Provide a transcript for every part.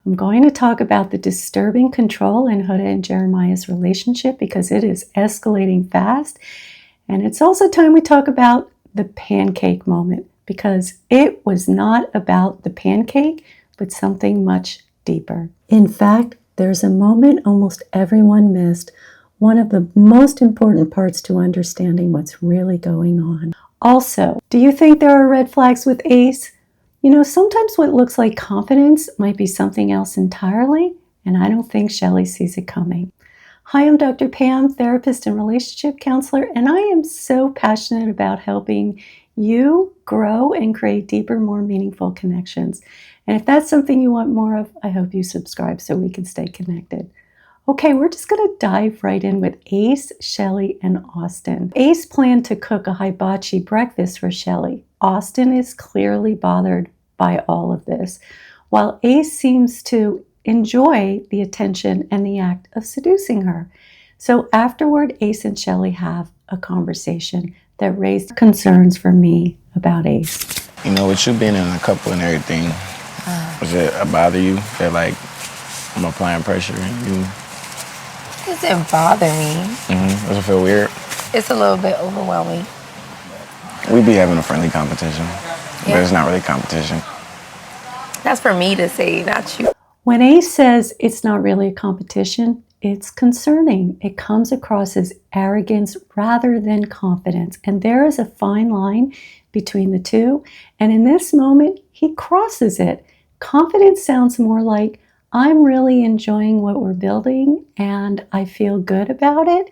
I'm going to talk about the disturbing control in Huda and Jeremiah's relationship because it is escalating fast. And it's also time we talk about the pancake moment because it was not about the pancake, but something much deeper. In fact, there's a moment almost everyone missed, one of the most important parts to understanding what's really going on. Also, do you think there are red flags with Ace? You know, sometimes what looks like confidence might be something else entirely, and I don't think Chelley sees it coming. Hi, I'm Dr. Pam, therapist and relationship counselor, and I am so passionate about helping you grow and create deeper, more meaningful connections. And if that's something you want more of, I hope you subscribe so we can stay connected. Okay, we're just going to dive right in with Ace, Chelley, and Austin. Ace planned to cook a hibachi breakfast for Chelley. Austin is clearly bothered by all of this, while Ace seems to enjoy the attention and the act of seducing her. So afterward, Ace and Chelley have a conversation that raised concerns for me about Ace. You know, with you being in a couple and everything, does it bother you that, like, I'm applying pressure and you... It doesn't bother me. Does it feel weird? It's a little bit overwhelming. We be having a friendly competition, but it's not really competition. That's for me to say, not you. When Ace says it's not really a competition, it's concerning. It comes across as arrogance rather than confidence. And there is a fine line between the two. And in this moment, he crosses it. Confidence sounds more like, I'm really enjoying what we're building and I feel good about it.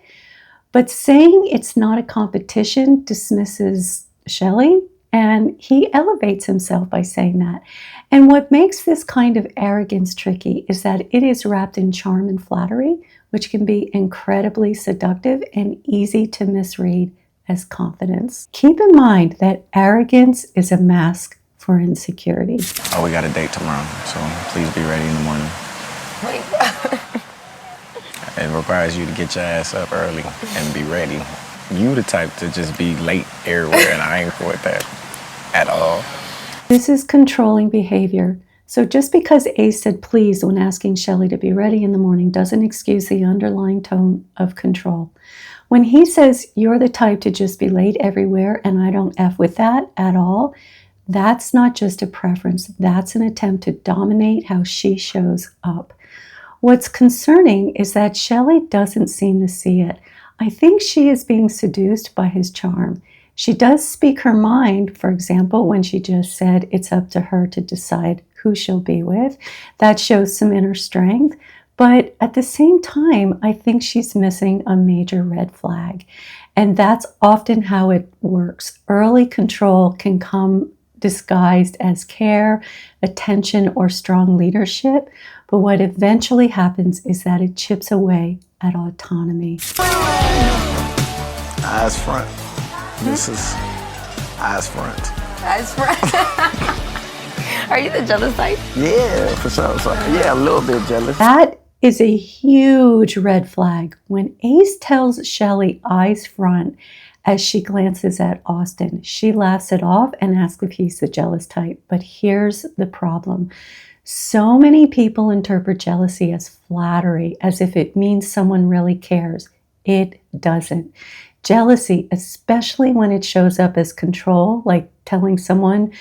But saying it's not a competition dismisses Chelley, and he elevates himself by saying that. And what makes this kind of arrogance tricky is that it is wrapped in charm and flattery, which can be incredibly seductive and easy to misread as confidence. Keep in mind that arrogance is a mask for insecurity. Oh, we got a date tomorrow, so please be ready in the morning. Wait. It requires you to get your ass up early and be ready. You the type to just be late everywhere, and I ain't with that at all. This is controlling behavior. So just because Ace said please when asking Chelley to be ready in the morning doesn't excuse the underlying tone of control. When he says you're the type to just be late everywhere and I don't F with that at all, that's not just a preference. That's an attempt to dominate how she shows up. What's concerning is that Chelley doesn't seem to see it. I think she is being seduced by his charm. She does speak her mind, for example, when she just said it's up to her to decide who she'll be with. That shows some inner strength. But at the same time, I think she's missing a major red flag. And that's often how it works. Early control can come disguised as care, attention, or strong leadership. But what eventually happens is that it chips away at autonomy. Eyes front. This is eyes front. Eyes front. Are you the jealous type? Yeah, for sure. So, yeah, a little bit jealous. That is a huge red flag. When Ace tells Chelley eyes front as she glances at Austin, she laughs it off and asks if he's the jealous type. But here's the problem. So many people interpret jealousy as flattery, as if it means someone really cares. It doesn't. Jealousy, especially when it shows up as control, like telling someone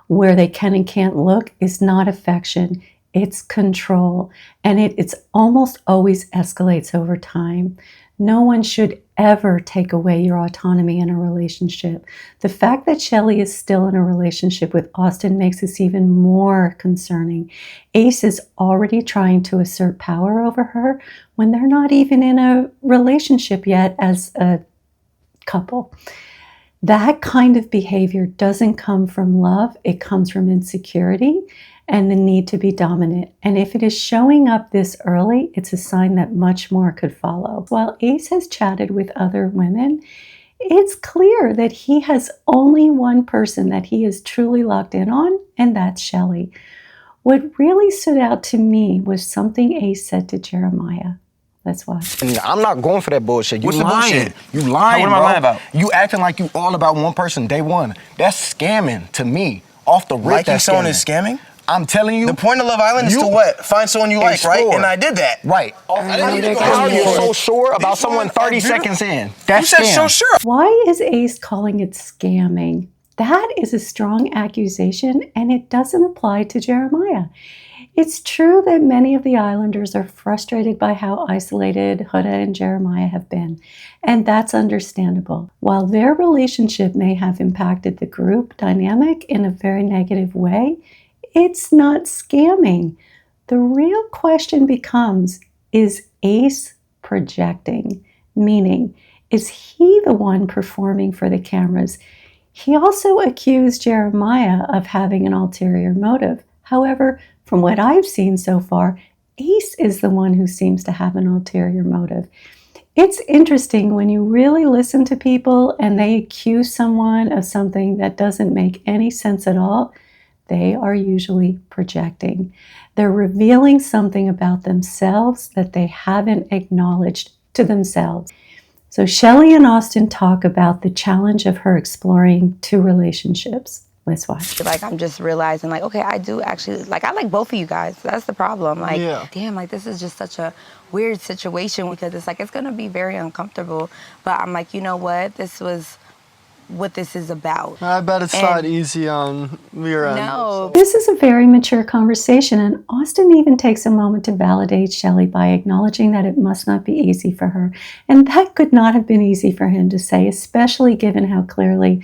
where they can and can't look, is not affection. It's control. And it's almost always escalates over time. No one should ever take away your autonomy in a relationship. The fact that Chelley is still in a relationship with Austin makes this even more concerning. Ace is already trying to assert power over her when they're not even in a relationship yet as a couple. That kind of behavior doesn't come from love. It comes from insecurity and the need to be dominant. And if it is showing up this early, it's a sign that much more could follow. While Ace has chatted with other women, it's clear that he has only one person that he is truly locked in on, and that's Chelley. What really stood out to me was something Ace said to Jeremiah. Let's watch. I'm not going for that bullshit. You What's the lying. bullshit? You lying, What am bro. I lying about? You acting like you all about one person day one. That's scamming to me. Off the rip, Like you that's someone scamming. is scamming? I'm telling you. The point of Love Island is to what? Find someone you like, right? And I did that. Right. How are you so sure about someone 30 seconds in? That's You said so sure. Why is Ace calling it scamming? That is a strong accusation, and it doesn't apply to Jeremiah. It's true that many of the Islanders are frustrated by how isolated Huda and Jeremiah have been, and that's understandable. While their relationship may have impacted the group dynamic in a very negative way, it's not scamming. The real question becomes, is Ace projecting? Meaning, is he the one performing for the cameras? He also accused Jeremiah of having an ulterior motive. However, from what I've seen so far, Ace is the one who seems to have an ulterior motive. It's interesting when you really listen to people and they accuse someone of something that doesn't make any sense at all. They are usually projecting. They're revealing something about themselves that they haven't acknowledged to themselves. So Chelley and Austin talk about the challenge of her exploring two relationships. Let's watch. Like, I'm just realizing, like, okay, I do actually, like, I like both of you guys. That's the problem. Like, damn, like, this is just such a weird situation because it's like, it's going to be very uncomfortable. But I'm like, you know what? This was what this is about. I bet it's not easy on your end. No. This is a very mature conversation, and Austin even takes a moment to validate Chelley by acknowledging that it must not be easy for her. And that could not have been easy for him to say, especially given how clearly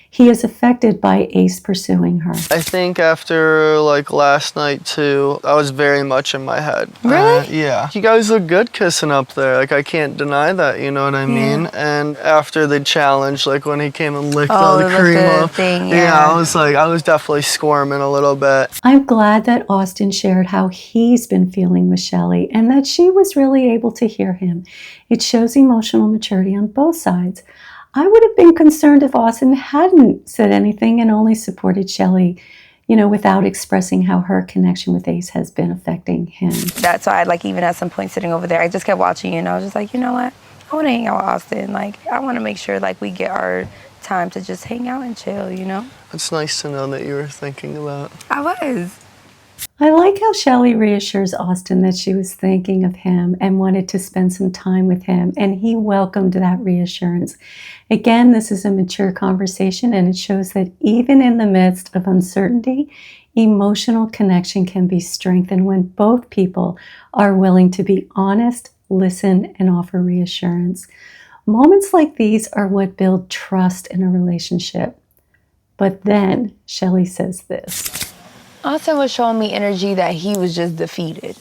he is affected by Ace pursuing her. I think after like last night too, I was very much in my head. Really? Yeah. You guys look good kissing up there. Like I can't deny that, you know what I mean? And after the challenge, like when he came and licked all the cream off, I was definitely squirming a little bit. I'm glad that Austin shared how he's been feeling with Chelley and that she was really able to hear him. It shows emotional maturity on both sides. I would have been concerned if Austin hadn't said anything and only supported Chelley, you know, without expressing how her connection with Ace has been affecting him. That's why, like, even at some point sitting over there, I just kept watching you and I was just like, you know what? I want to hang out with Austin. Like, I want to make sure, like, we get our time to just hang out and chill, you know? It's nice to know that you were thinking about. I was. I like how Chelley reassures Austin that she was thinking of him and wanted to spend some time with him, and he welcomed that reassurance. Again, this is a mature conversation, and it shows that even in the midst of uncertainty, emotional connection can be strengthened when both people are willing to be honest, listen, and offer reassurance. Moments like these are what build trust in a relationship. But then Chelley says this. Austin was showing me energy that he was just defeated.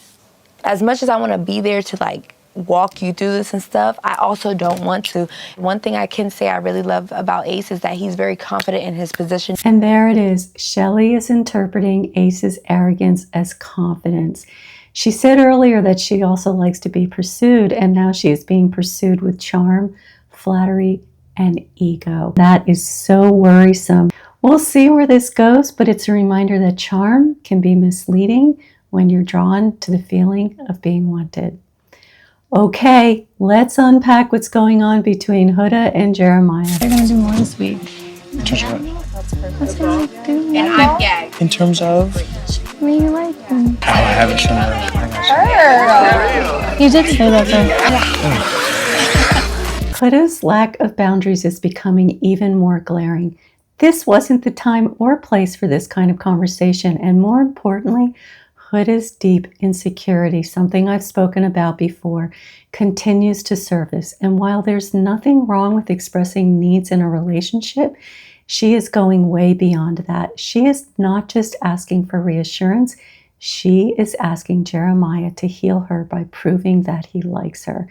As much as I want to be there to, like, walk you through this and stuff, I also don't want to. One thing I can say I really love about Ace is that he's very confident in his position. And there it is. Chelley is interpreting Ace's arrogance as confidence. She said earlier that she also likes to be pursued, and now she is being pursued with charm, flattery, and ego. That is so worrisome. We'll see where this goes, but it's a reminder that charm can be misleading when you're drawn to the feeling of being wanted. Okay, let's unpack what's going on between Huda and Jeremiah. They're gonna do more this week. That's What's they like doing? And I'm gagged. In terms of? I mean, you like them. Oh, I haven't shown her. You did say that though. Huda's lack of boundaries is becoming even more glaring. This wasn't the time or place for this kind of conversation, and more importantly, Huda's deep insecurity, something I've spoken about before, continues to surface. And while there's nothing wrong with expressing needs in a relationship, she is going way beyond that. She is not just asking for reassurance, she is asking Jeremiah to heal her by proving that he likes her.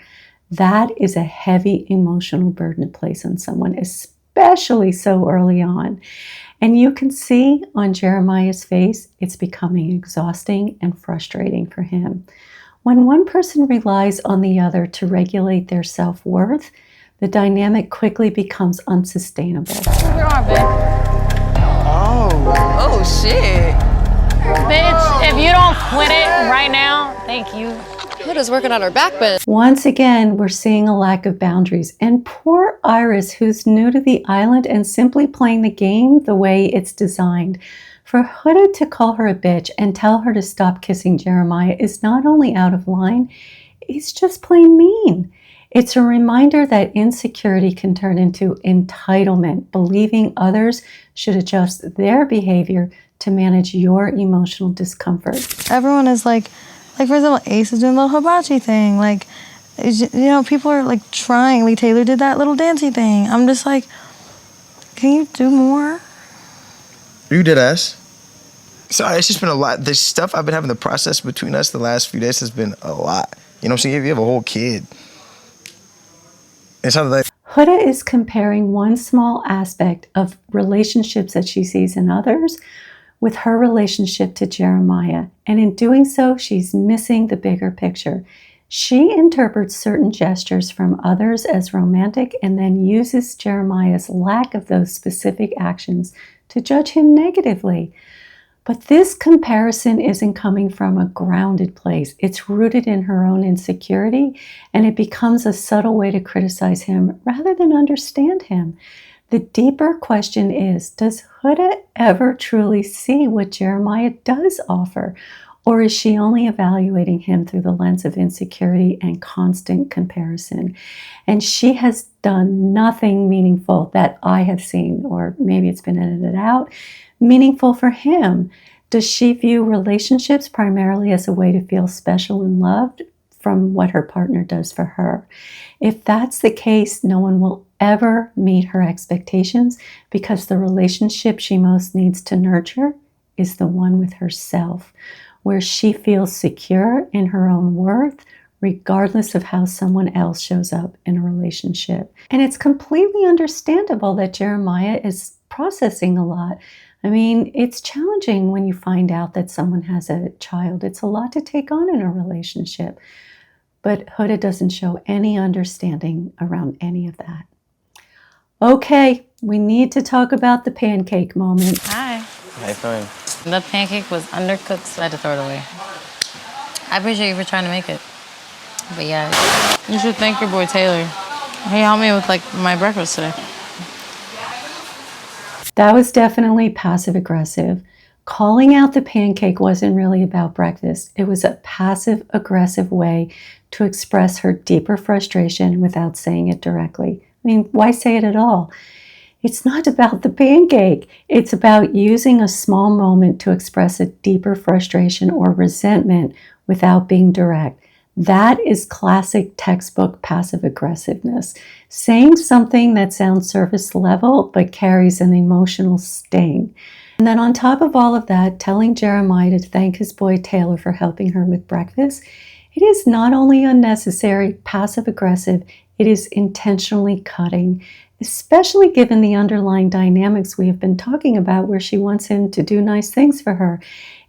That is a heavy emotional burden to place on someone, especially so early on. And you can see on Jeremiah's face, it's becoming exhausting and frustrating for him. When one person relies on the other to regulate their self-worth, the dynamic quickly becomes unsustainable. Oh, shit. Bitch, if you don't quit it right now, thank you. Huda's working on her backbend. Once again, we're seeing a lack of boundaries. And poor Iris, who's new to the island and simply playing the game the way it's designed. For Huda to call her a bitch and tell her to stop kissing Jeremiah is not only out of line, it's just plain mean. It's a reminder that insecurity can turn into entitlement, believing others should adjust their behavior to manage your emotional discomfort. Everyone is like for example, Ace is doing the little hibachi thing. Like, you know, people are like trying. Lee Taylor did that little dancey thing. I'm just like, can you do more? You did ass. So it's just been a lot. The stuff I've been having to process between us the last few days has been a lot. You know what I'm saying? If you have a whole kid, it's something like. Huda is comparing one small aspect of relationships that she sees in others with her relationship to Jeremiah. And in doing so, she's missing the bigger picture. She interprets certain gestures from others as romantic and then uses Jeremiah's lack of those specific actions to judge him negatively. But this comparison isn't coming from a grounded place. It's rooted in her own insecurity, and it becomes a subtle way to criticize him rather than understand him. The deeper question is, does Huda ever truly see what Jeremiah does offer? Or is she only evaluating him through the lens of insecurity and constant comparison? And she has done nothing meaningful that I have seen, or maybe it's been edited out, meaningful for him. Does she view relationships primarily as a way to feel special and loved from what her partner does for her? If that's the case, no one will ever meet her expectations, because the relationship she most needs to nurture is the one with herself, where she feels secure in her own worth, regardless of how someone else shows up in a relationship. And it's completely understandable that Jeremiah is processing a lot. I mean, it's challenging when you find out that someone has a child. It's a lot to take on in a relationship. But Huda doesn't show any understanding around any of that. Okay, we need to talk about the pancake moment. Hi. How you feeling? The pancake was undercooked, so I had to throw it away. I appreciate you for trying to make it. But yeah, you should thank your boy Taylor. He helped me with like my breakfast today. That was definitely passive aggressive. Calling out the pancake wasn't really about breakfast. It was a passive aggressive way to express her deeper frustration without saying it directly. I mean, why say it at all? It's not about the pancake. It's about using a small moment to express a deeper frustration or resentment without being direct. That is classic textbook passive aggressiveness. Saying something that sounds surface level but carries an emotional sting. And then on top of all of that, telling Jeremiah to thank his boy Taylor for helping her with breakfast, it is not only unnecessary, passive aggressive, it is intentionally cutting, especially given the underlying dynamics we have been talking about where she wants him to do nice things for her.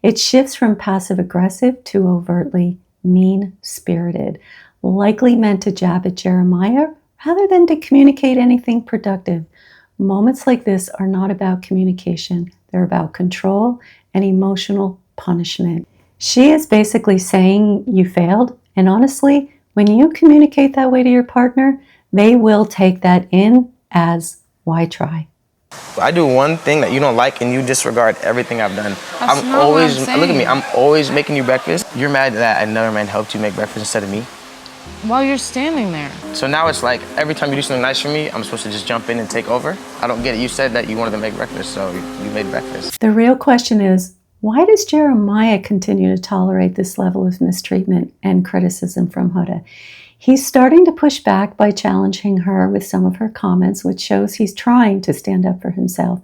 It shifts from passive aggressive to overtly mean-spirited, likely meant to jab at Jeremiah rather than to communicate anything productive. Moments like this are not about communication. They're about control and emotional punishment. She is basically saying you failed, and honestly, when you communicate that way to your partner, they will take that in as, why try? I do one thing that you don't like and you disregard everything I've done. That's not what I'm saying. Look at me, I'm always making you breakfast. You're mad that another man helped you make breakfast instead of me. While you're standing there. So now it's like every time you do something nice for me, I'm supposed to just jump in and take over? I don't get it. You said that you wanted to make breakfast, so you made breakfast. The real question is, why does Jeremiah continue to tolerate this level of mistreatment and criticism from Huda? He's starting to push back by challenging her with some of her comments, which shows he's trying to stand up for himself.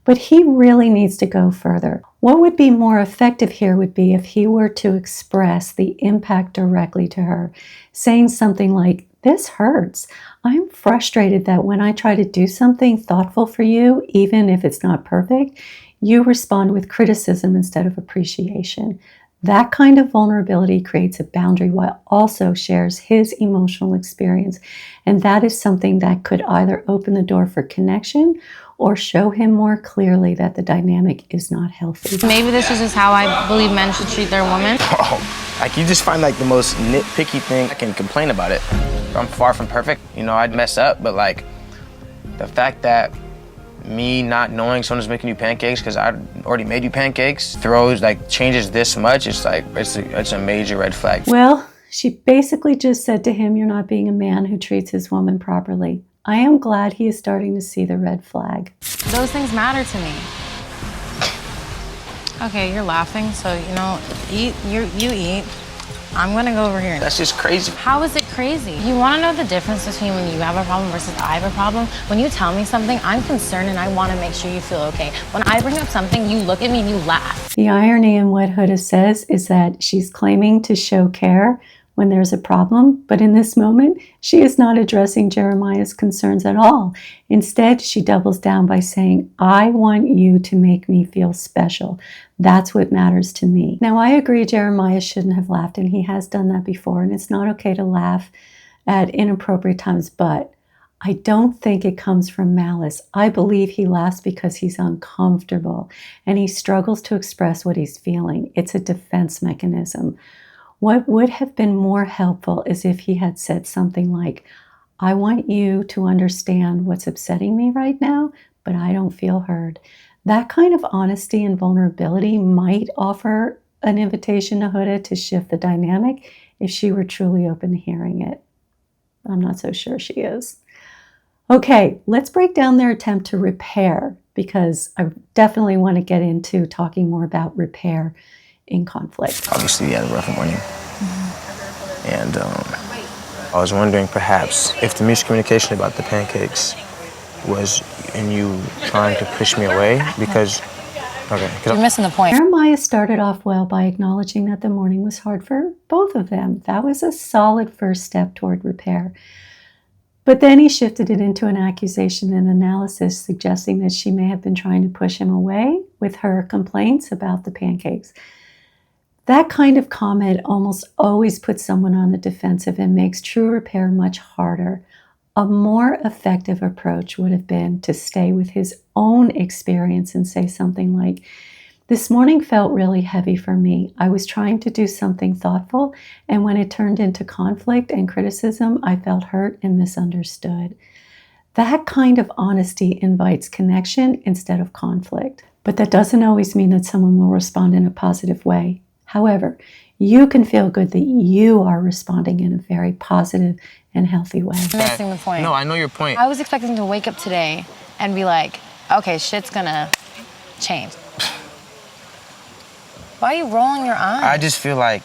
But he really needs to go further. What would be more effective here would be if he were to express the impact directly to her, saying something like, "This hurts. I'm frustrated that when I try to do something thoughtful for you, even if it's not perfect, you respond with criticism instead of appreciation." That kind of vulnerability creates a boundary while also shares his emotional experience. And that is something that could either open the door for connection or show him more clearly that the dynamic is not healthy. Maybe this is just how I believe men should treat their women. Oh, like you just find like the most nitpicky thing. I can complain about it. I'm far from perfect. You know, I'd mess up, but like the fact that me not knowing someone's making you pancakes because I already made you pancakes changes this much, it's like, it's a major red flag. Well, she basically just said to him, you're not being a man who treats his woman properly. I am glad he is starting to see the red flag. Those things matter to me. Okay, you're laughing, so eat. You eat. I'm gonna go over here. That's just crazy. How is it crazy? You wanna know the difference between when you have a problem versus I have a problem? When you tell me something, I'm concerned and I wanna make sure you feel okay. When I bring up something, you look at me and you laugh. The irony in what Huda says is that she's claiming to show care when there's a problem, but in this moment, she is not addressing Jeremiah's concerns at all. Instead, she doubles down by saying, I want you to make me feel special. That's what matters to me. Now, I agree Jeremiah shouldn't have laughed, and he has done that before, and it's not okay to laugh at inappropriate times, but I don't think it comes from malice. I believe he laughs because he's uncomfortable, and he struggles to express what he's feeling. It's a defense mechanism. What would have been more helpful is if he had said something like, I want you to understand what's upsetting me right now, but I don't feel heard. That kind of honesty and vulnerability might offer an invitation to Huda to shift the dynamic if she were truly open to hearing it. I'm not so sure she is. Okay, let's break down their attempt to repair, because I definitely want to get into talking more about repair in conflict. Obviously, you had a rough morning. And I was wondering perhaps if the miscommunication about the pancakes was in you trying to push me away because, You're missing the point. Jeremiah started off well by acknowledging that the morning was hard for both of them. That was a solid first step toward repair. But then he shifted it into an accusation and analysis, suggesting that she may have been trying to push him away with her complaints about the pancakes. That kind of comment almost always puts someone on the defensive and makes true repair much harder. A more effective approach would have been to stay with his own experience and say something like, this morning felt really heavy for me. I was trying to do something thoughtful, and when it turned into conflict and criticism, I felt hurt and misunderstood. That kind of honesty invites connection instead of conflict. But that doesn't always mean that someone will respond in a positive way. However, you can feel good that you are responding in a very positive and healthy way. Missing the point. No, I know your point. I was expecting to wake up today and be like, okay, shit's gonna change. Why are you rolling your eyes? I just feel like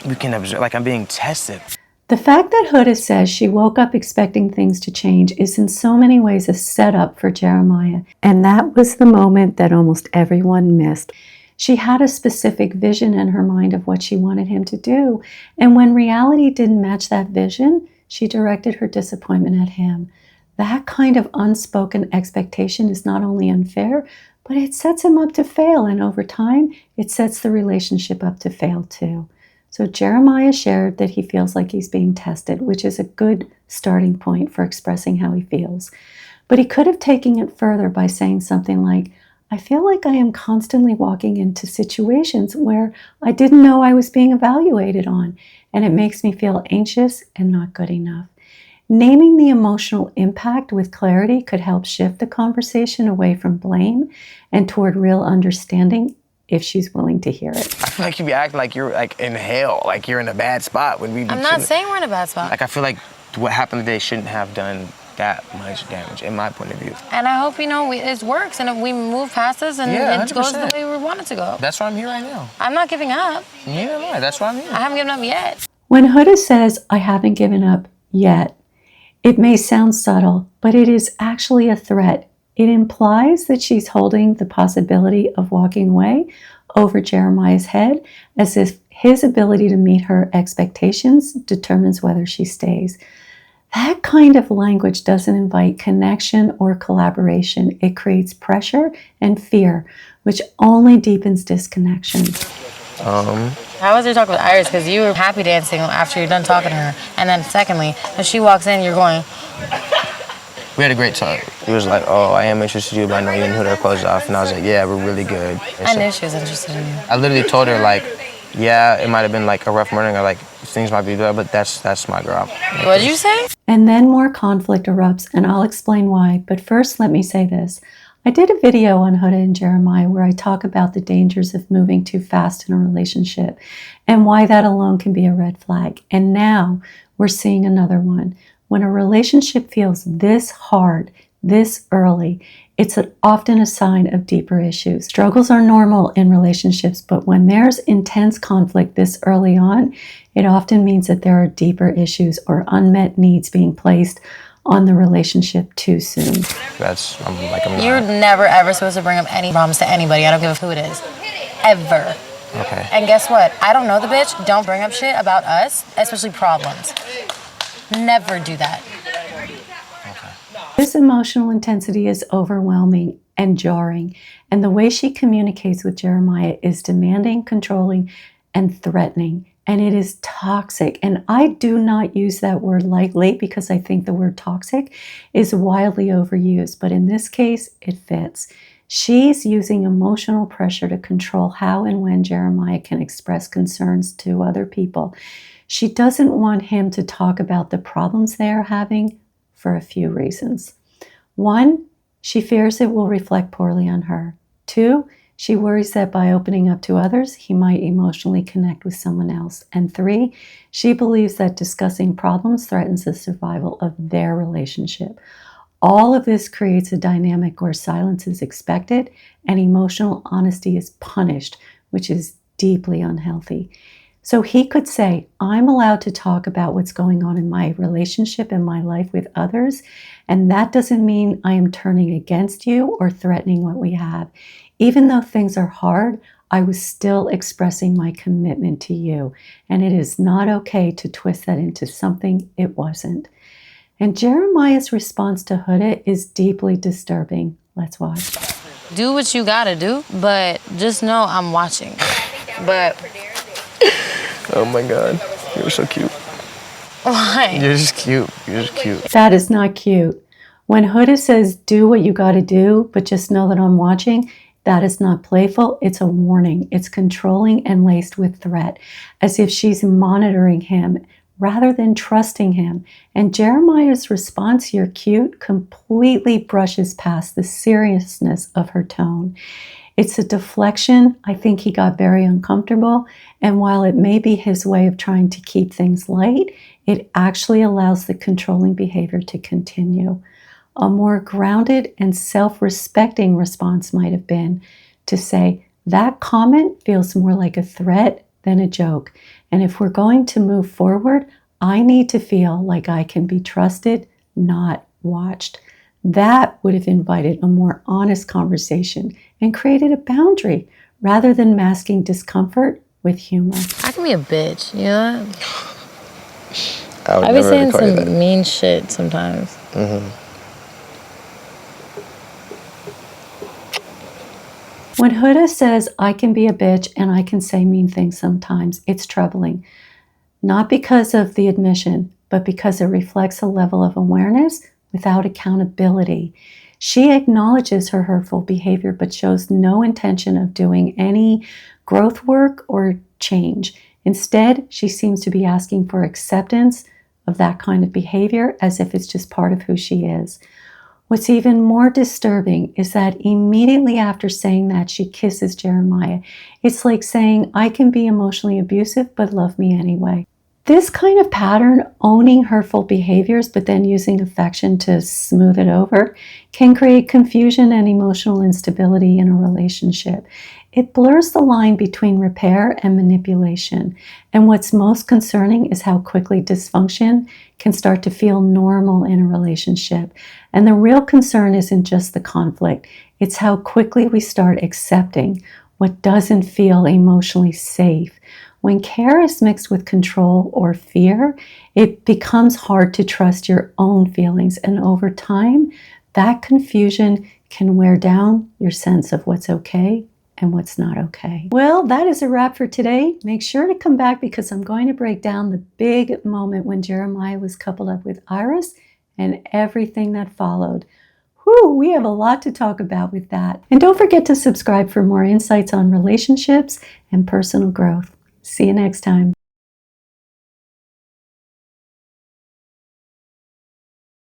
we can observe, like I'm being tested. The fact that Huda says she woke up expecting things to change is in so many ways a setup for Jeremiah, and that was the moment that almost everyone missed. She had a specific vision in her mind of what she wanted him to do, and when reality didn't match that vision, she directed her disappointment at him. That kind of unspoken expectation is not only unfair, but it sets him up to fail, and over time, it sets the relationship up to fail too. So Jeremiah shared that he feels like he's being tested, which is a good starting point for expressing how he feels. But he could have taken it further by saying something like, I feel like I am constantly walking into situations where I didn't know I was being evaluated on, and it makes me feel anxious and not good enough. Naming the emotional impact with clarity could help shift the conversation away from blame and toward real understanding if she's willing to hear it. I feel like you be acting like you're like in hell, like you're in a bad spot when we. I'm not saying we're in a bad spot. Like I feel like what happened today shouldn't have done that much damage, in my point of view. And I hope it works, and if we move past this, and it goes the way we want it to go. That's why I'm here right now. I'm not giving up. Neither am I. That's why I'm here. I haven't given up yet. When Huda says, I haven't given up yet, it may sound subtle, but it is actually a threat. It implies that she's holding the possibility of walking away over Jeremiah's head, as if his ability to meet her expectations determines whether she stays. That kind of language doesn't invite connection or collaboration. It creates pressure and fear, which only deepens disconnection. How was your talk with Iris? Because you were happy dancing after you're done talking to her. And then secondly, when she walks in, you're going... We had a great talk. He was like, oh, I am interested in you, but I know you didn't put her clothes off. And I was like, yeah, we're really good. I knew she was interested in you. I literally told her, like, yeah, it might have been like a rough morning, or like things might be better, but that's my girl. What did you say? And then more conflict erupts, and I'll explain why. But first, let me say this. I did a video on Huda and Jeremiah where I talk about the dangers of moving too fast in a relationship and why that alone can be a red flag. And now we're seeing another one. When a relationship feels this hard, this early, it's often a sign of deeper issues. Struggles are normal in relationships, but when there's intense conflict this early on, it often means that there are deeper issues or unmet needs being placed on the relationship too soon. You're never ever supposed to bring up any problems to anybody. I don't give a who it is. Ever. Okay. And guess what? I don't know the bitch. Don't bring up shit about us, especially problems. Never do that. This emotional intensity is overwhelming and jarring, and the way she communicates with Jeremiah is demanding, controlling, and threatening. And it is toxic. And I do not use that word lightly because I think the word toxic is wildly overused. But in this case, it fits. She's using emotional pressure to control how and when Jeremiah can express concerns to other people. She doesn't want him to talk about the problems they are having for a few reasons. 1, she fears it will reflect poorly on her. 2, she worries that by opening up to others, he might emotionally connect with someone else. And 3, she believes that discussing problems threatens the survival of their relationship. All of this creates a dynamic where silence is expected and emotional honesty is punished, which is deeply unhealthy. So he could say, I'm allowed to talk about what's going on in my relationship and my life with others, and that doesn't mean I am turning against you or threatening what we have. Even though things are hard, I was still expressing my commitment to you, and it is not okay to twist that into something it wasn't. And Jeremiah's response to Huda is deeply disturbing. Let's watch. Do what you gotta do, but just know I'm watching. But Oh my God, you're so cute. why? You're just cute. You're just cute. That is not cute. When Huda says, do what you gotta do, but just know that I'm watching, that is not playful. It's a warning. It's controlling and laced with threat, as if she's monitoring him rather than trusting him. And Jeremiah's response, you're cute, completely brushes past the seriousness of her tone. It's a deflection. I think he got very uncomfortable. And while it may be his way of trying to keep things light, it actually allows the controlling behavior to continue. A more grounded and self-respecting response might have been to say, that comment feels more like a threat than a joke. And if we're going to move forward, I need to feel like I can be trusted, not watched. That would have invited a more honest conversation and created a boundary rather than masking discomfort with humor. I can be a bitch, you know? I be saying some mean shit sometimes. When Huda says, I can be a bitch and I can say mean things sometimes, it's troubling. Not because of the admission, but because it reflects a level of awareness without accountability. She acknowledges her hurtful behavior, but shows no intention of doing any growth work or change. Instead, she seems to be asking for acceptance of that kind of behavior as if it's just part of who she is. What's even more disturbing is that immediately after saying that, she kisses Jeremiah. It's like saying, I can be emotionally abusive, but love me anyway. This kind of pattern, owning hurtful behaviors, but then using affection to smooth it over, can create confusion and emotional instability in a relationship. It blurs the line between repair and manipulation. And what's most concerning is how quickly dysfunction can start to feel normal in a relationship. And the real concern isn't just the conflict, it's how quickly we start accepting what doesn't feel emotionally safe. When care is mixed with control or fear, it becomes hard to trust your own feelings. And over time, that confusion can wear down your sense of what's okay and what's not okay. Well, that is a wrap for today. Make sure to come back because I'm going to break down the big moment when Jeremiah was coupled up with Iris and everything that followed. Whew, we have a lot to talk about with that. And don't forget to subscribe for more insights on relationships and personal growth. See you next time.